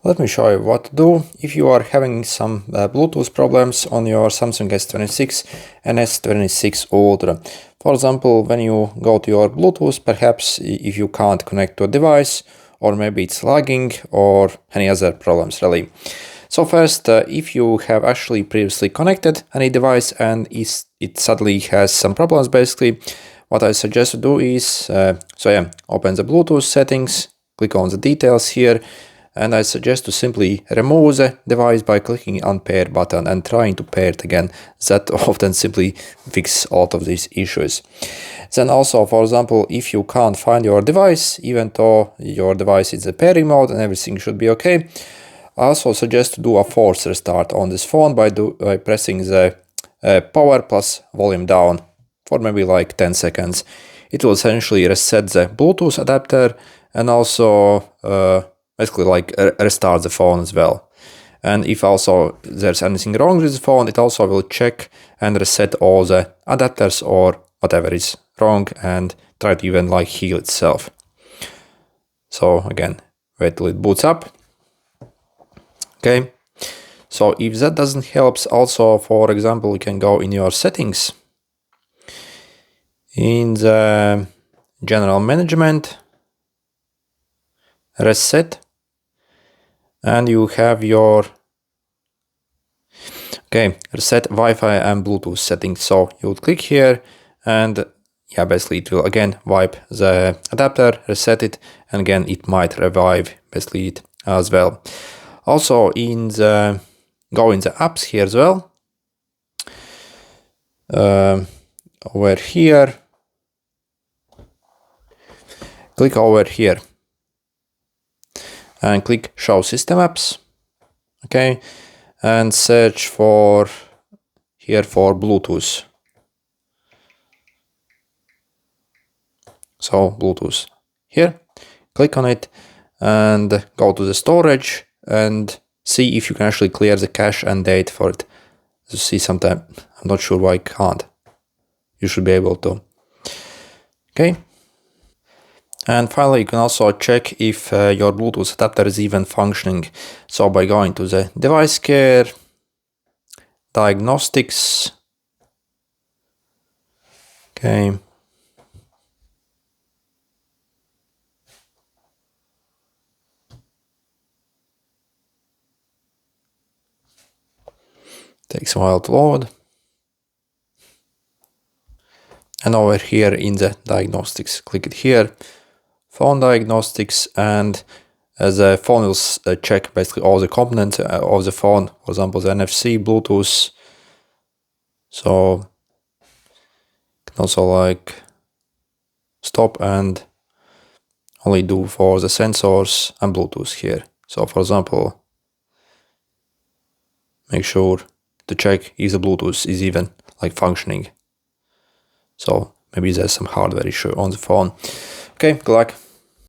Let me show you what to do if you are having some Bluetooth problems on your Samsung S26 and S26 Ultra. For example, when you go to your Bluetooth, perhaps if you can't connect to a device, or maybe it's lagging, or any other problems really. So first, if you have actually previously connected any device and it suddenly has some problems, basically, what I suggest to do is, open the Bluetooth settings, click on the details here, and I suggest to simply remove the device by clicking on pair button and trying to pair it again. That often simply fix all of these issues. Then also, for example, if you can't find your device, even though your device is in pairing mode and everything should be okay, I also suggest to do a force restart on this phone by pressing the power plus volume down for maybe like 10 seconds. It will essentially reset the Bluetooth adapter and also basically like restart the phone as well. And if also there's anything wrong with the phone, it also will check and reset all the adapters or whatever is wrong and try to even like heal itself. So again, wait till it boots up. Okay, so if that doesn't help, also, for example, you can go in your settings, in the general management, reset, and you have your reset Wi-Fi and Bluetooth settings. So you would click here and basically it will again wipe the adapter, reset it, and again it might revive basically it as well. Also go in the apps here as well. Over here, click over here and click show system apps. Okay, and search for Bluetooth. So Bluetooth here, click on it and go to the storage and see if you can actually clear the cache and date for it. You see sometime, I'm not sure why I can't. You should be able to. Okay. And finally, you can also check if your Bluetooth adapter is even functioning. So by going to the device care, diagnostics, okay. Takes a while to load. And over here in the diagnostics, click it here, phone diagnostics, and the phone will check basically all the components of the phone, for example, the NFC, Bluetooth. So you can also like stop and only do for the sensors and Bluetooth here. So for example, make sure to check if the Bluetooth is even like functioning. So maybe there's some hardware issue on the phone. Okay, good luck.